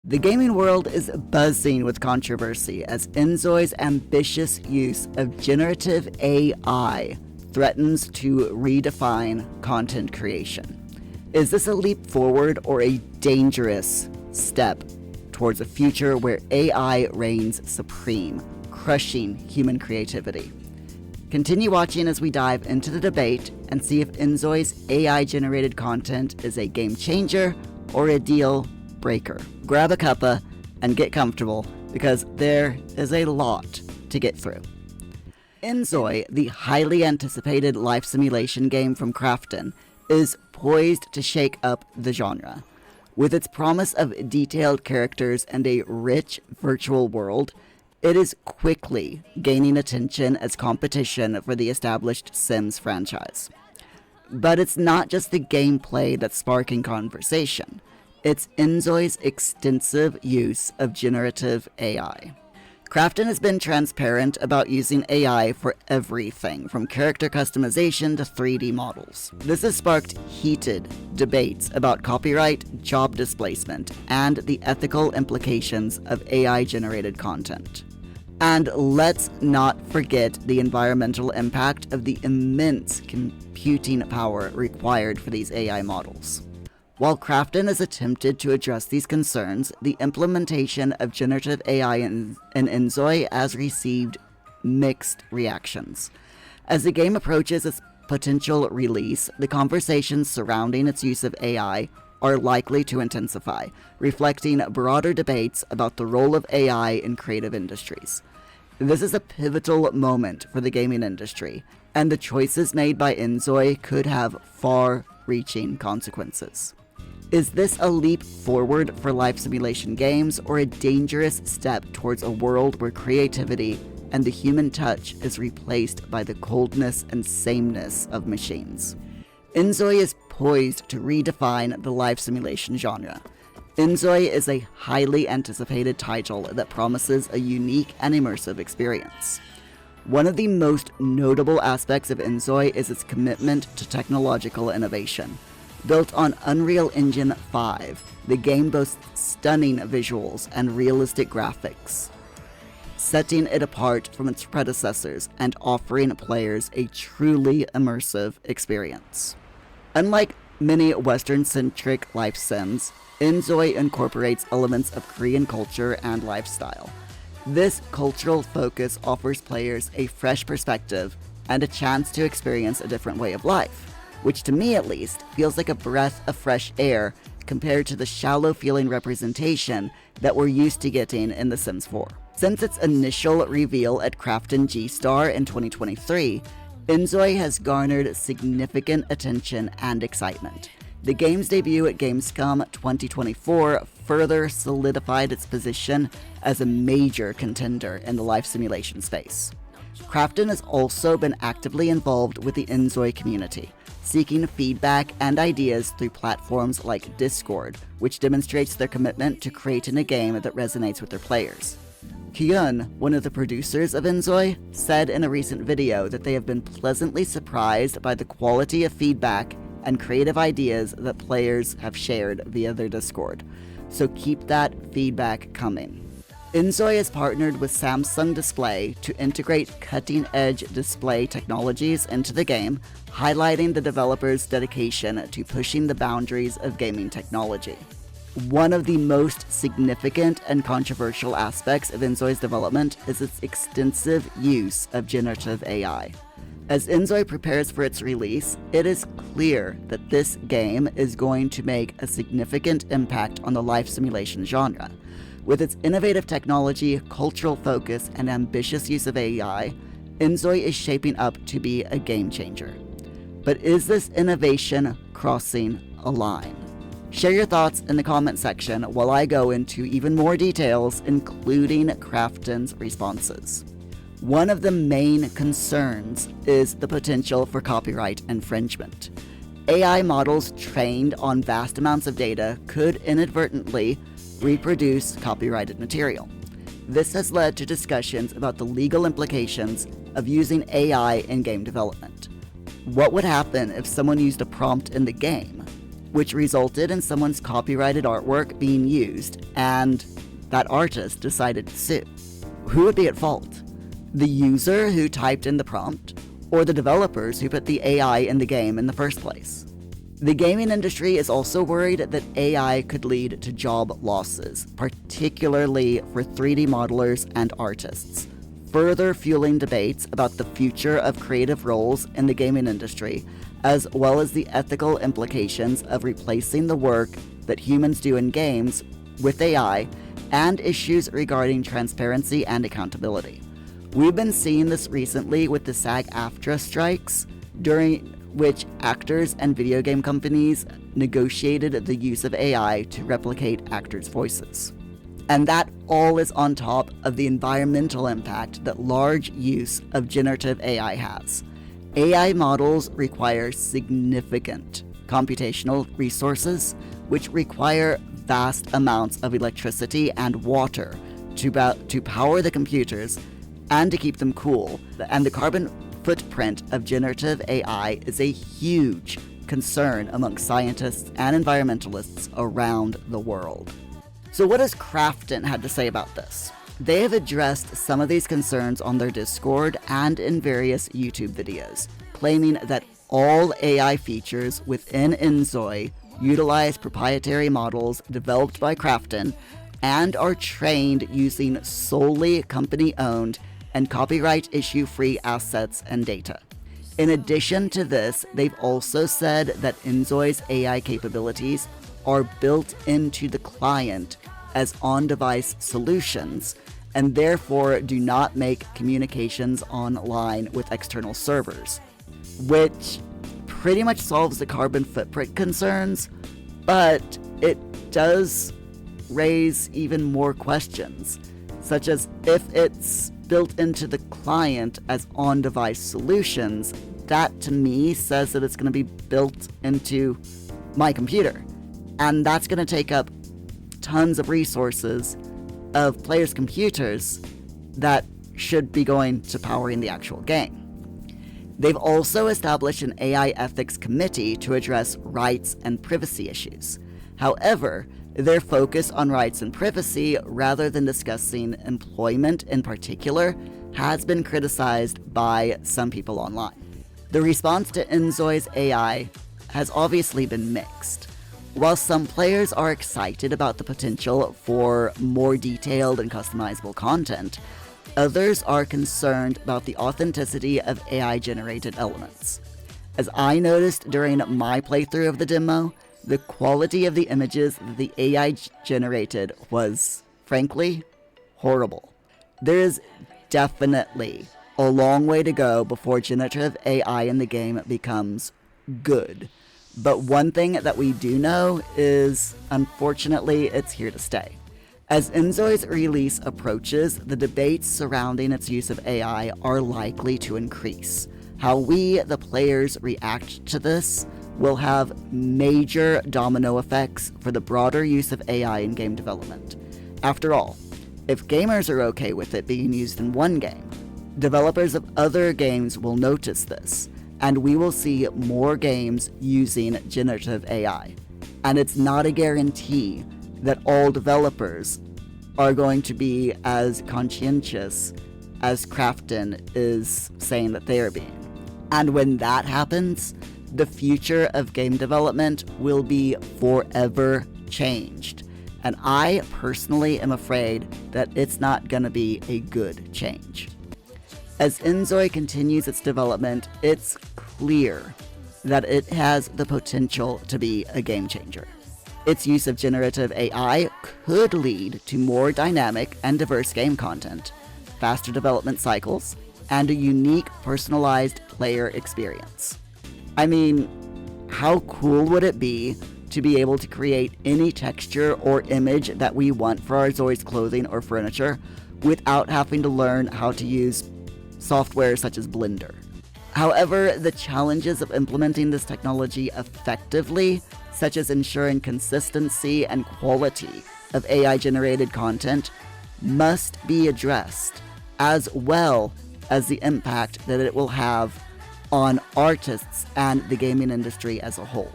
The gaming world is buzzing with controversy as InZoi's ambitious use of generative AI threatens to redefine content creation. Is this a leap forward or a dangerous step towards a future where AI reigns supreme, crushing human creativity? Continue watching as we dive into the debate and see if InZoi's AI-generated content is a game changer or a deal breaker. Grab a cuppa and get comfortable because there is a lot to get through. InZoi, the highly anticipated life simulation game from Krafton, is poised to shake up the genre. With its promise of detailed characters and a rich virtual world, it is quickly gaining attention as competition for the established Sims franchise. But it's not just the gameplay that's sparking conversation. It's InZoi's extensive use of generative AI. Krafton has been transparent about using AI for everything from character customization to 3D models. This has sparked heated debates about copyright, job displacement, and the ethical implications of AI-generated content. And let's not forget the environmental impact of the immense computing power required for these AI models. While Krafton has attempted to address these concerns, the implementation of generative AI in InZoi has received mixed reactions. As the game approaches its potential release, the conversations surrounding its use of AI are likely to intensify, reflecting broader debates about the role of AI in creative industries. This is a pivotal moment for the gaming industry, and the choices made by InZoi could have far-reaching consequences. Is this a leap forward for life simulation games or a dangerous step towards a world where creativity and the human touch is replaced by the coldness and sameness of machines? InZoi is poised to redefine the life simulation genre. InZoi is a highly anticipated title that promises a unique and immersive experience. One of the most notable aspects of InZoi is its commitment to technological innovation. Built on Unreal Engine 5, the game boasts stunning visuals and realistic graphics, setting it apart from its predecessors and offering players a truly immersive experience. Unlike many Western-centric life sims, InZoi incorporates elements of Korean culture and lifestyle. This cultural focus offers players a fresh perspective and a chance to experience a different way of life, which to me at least feels like a breath of fresh air compared to the shallow-feeling representation that we're used to getting in The Sims 4. Since its initial reveal at Krafton G-Star in 2023, InZoi has garnered significant attention and excitement. The game's debut at Gamescom 2024 further solidified its position as a major contender in the life simulation space. Krafton has also been actively involved with the InZoi community, seeking feedback and ideas through platforms like Discord, which demonstrates their commitment to creating a game that resonates with their players. Kyun, one of the producers of InZoi, said in a recent video that they have been pleasantly surprised by the quality of feedback and creative ideas that players have shared via their Discord. So keep that feedback coming. InZoi has partnered with Samsung Display to integrate cutting-edge display technologies into the game, highlighting the developer's dedication to pushing the boundaries of gaming technology. One of the most significant and controversial aspects of InZoi's development is its extensive use of generative AI. As InZoi prepares for its release, it is clear that this game is going to make a significant impact on the life simulation genre. With its innovative technology, cultural focus, and ambitious use of AI, InZoi is shaping up to be a game changer. But is this innovation crossing a line? Share your thoughts in the comment section while I go into even more details, including Krafton's responses. One of the main concerns is the potential for copyright infringement. AI models trained on vast amounts of data could inadvertently reproduce copyrighted material. This has led to discussions about the legal implications of using AI in game development. What would happen if someone used a prompt in the game which resulted in someone's copyrighted artwork being used, and that artist decided to sue. Who would be at fault? The user who typed in the prompt, or the developers who put the AI in the game in the first place? The gaming industry is also worried that AI could lead to job losses, particularly for 3D modelers and artists, further fueling debates about the future of creative roles in the gaming industry, as well as the ethical implications of replacing the work that humans do in games with AI, and issues regarding transparency and accountability. We've been seeing this recently with the SAG-AFTRA strikes, during which actors and video game companies negotiated the use of AI to replicate actors' voices. And that all is on top of the environmental impact that large use of generative AI has. AI models require significant computational resources, which require vast amounts of electricity and water to power the computers and to keep them cool. And the carbon footprint of generative AI is a huge concern among scientists and environmentalists around the world. So what has Krafton had to say about this? They have addressed some of these concerns on their Discord and in various YouTube videos, claiming that all AI features within InZoi utilize proprietary models developed by Krafton and are trained using solely company-owned and copyright issue-free assets and data. In addition to this, they've also said that InZoi's AI capabilities are built into the client as on-device solutions, and therefore do not make communications online with external servers, which pretty much solves the carbon footprint concerns, but it does raise even more questions, such as if it's built into the client as on-device solutions, that to me says that it's going to be built into my computer. And that's going to take up tons of resources of players' computers that should be going to powering the actual game. They've also established an AI ethics committee to address rights and privacy issues. However, their focus on rights and privacy, rather than discussing employment in particular, has been criticized by some people online. The response to InZoi's AI has obviously been mixed. While some players are excited about the potential for more detailed and customizable content, others are concerned about the authenticity of AI-generated elements. As I noticed during my playthrough of the demo, the quality of the images that the AI generated was, frankly, horrible. There is definitely a long way to go before generative AI in the game becomes good. But one thing that we do know is, unfortunately, it's here to stay. As InZoi's release approaches, the debates surrounding its use of AI are likely to increase. How we, the players, react to this will have major domino effects for the broader use of AI in game development. After all, if gamers are okay with it being used in one game, developers of other games will notice this, and we will see more games using generative AI. And it's not a guarantee that all developers are going to be as conscientious as Krafton is saying that they are being. And when that happens, the future of game development will be forever changed. And I personally am afraid that it's not going to be a good change. As InZoi continues its development, it's clear that it has the potential to be a game changer. Its use of generative AI could lead to more dynamic and diverse game content, faster development cycles, and a unique personalized player experience. I mean, how cool would it be to be able to create any texture or image that we want for our Zoi's clothing or furniture without having to learn how to use software such as Blender? However, the challenges of implementing this technology effectively, such as ensuring consistency and quality of AI-generated content, must be addressed, as well as the impact that it will have on artists and the gaming industry as a whole.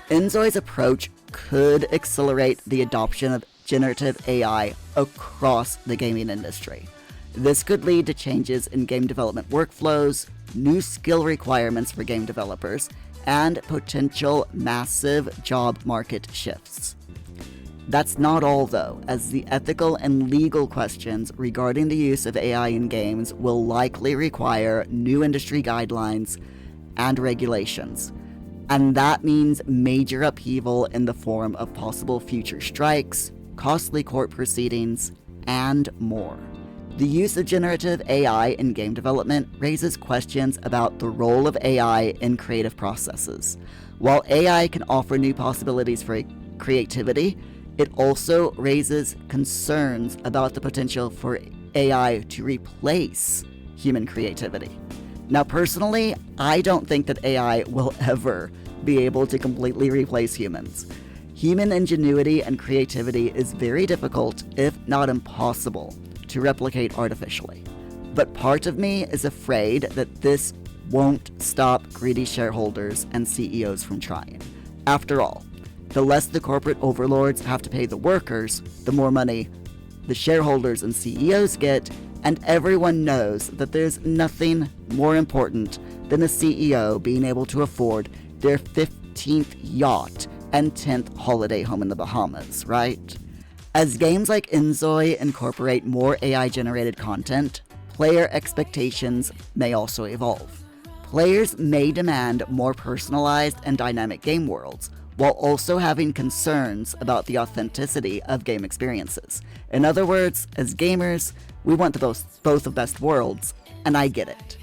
InZoi's approach could accelerate the adoption of generative AI across the gaming industry. This could lead to changes in game development workflows, new skill requirements for game developers, and potential massive job market shifts. That's not all though, as the ethical and legal questions regarding the use of AI in games will likely require new industry guidelines and regulations. And that means major upheaval in the form of possible future strikes, costly court proceedings, and more. The use of generative AI in game development raises questions about the role of AI in creative processes. While AI can offer new possibilities for creativity, it also raises concerns about the potential for AI to replace human creativity. Now, personally, I don't think that AI will ever be able to completely replace humans. Human ingenuity and creativity is very difficult, if not impossible, to replicate artificially. But part of me is afraid that this won't stop greedy shareholders and CEOs from trying. After all, the less the corporate overlords have to pay the workers, the more money the shareholders and CEOs get, and everyone knows that there's nothing more important than a CEO being able to afford their 15th yacht and 10th holiday home in the Bahamas, right? As games like InZoi incorporate more AI-generated content, player expectations may also evolve. Players may demand more personalized and dynamic game worlds, while also having concerns about the authenticity of game experiences. In other words, as gamers, we want the both of best worlds, and I get it.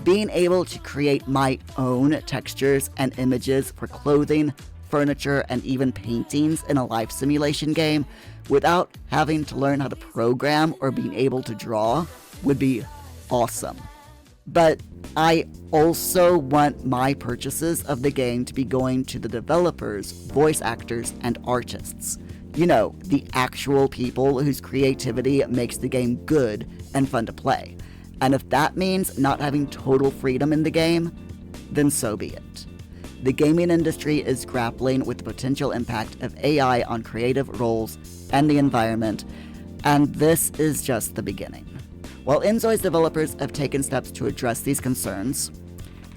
Being able to create my own textures and images for clothing, furniture, and even paintings in a life simulation game without having to learn how to program or being able to draw would be awesome. But I also want my purchases of the game to be going to the developers, voice actors, and artists. You know, the actual people whose creativity makes the game good and fun to play. And if that means not having total freedom in the game, then so be it. The gaming industry is grappling with the potential impact of AI on creative roles and the environment, and this is just the beginning. While InZoi's developers have taken steps to address these concerns,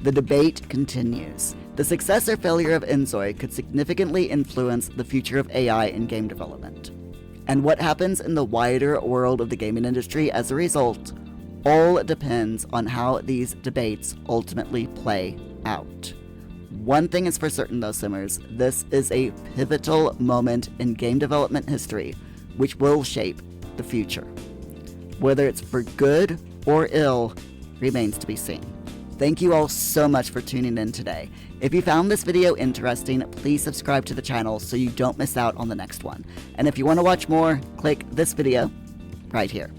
the debate continues. The success or failure of InZoi could significantly influence the future of AI in game development. And what happens in the wider world of the gaming industry as a result all depends on how these debates ultimately play out. One thing is for certain though, Simmers, this is a pivotal moment in game development history which will shape the future. Whether it's for good or ill remains to be seen. Thank you all so much for tuning in today. If you found this video interesting, please subscribe to the channel so you don't miss out on the next one. And if you want to watch more, click this video right here.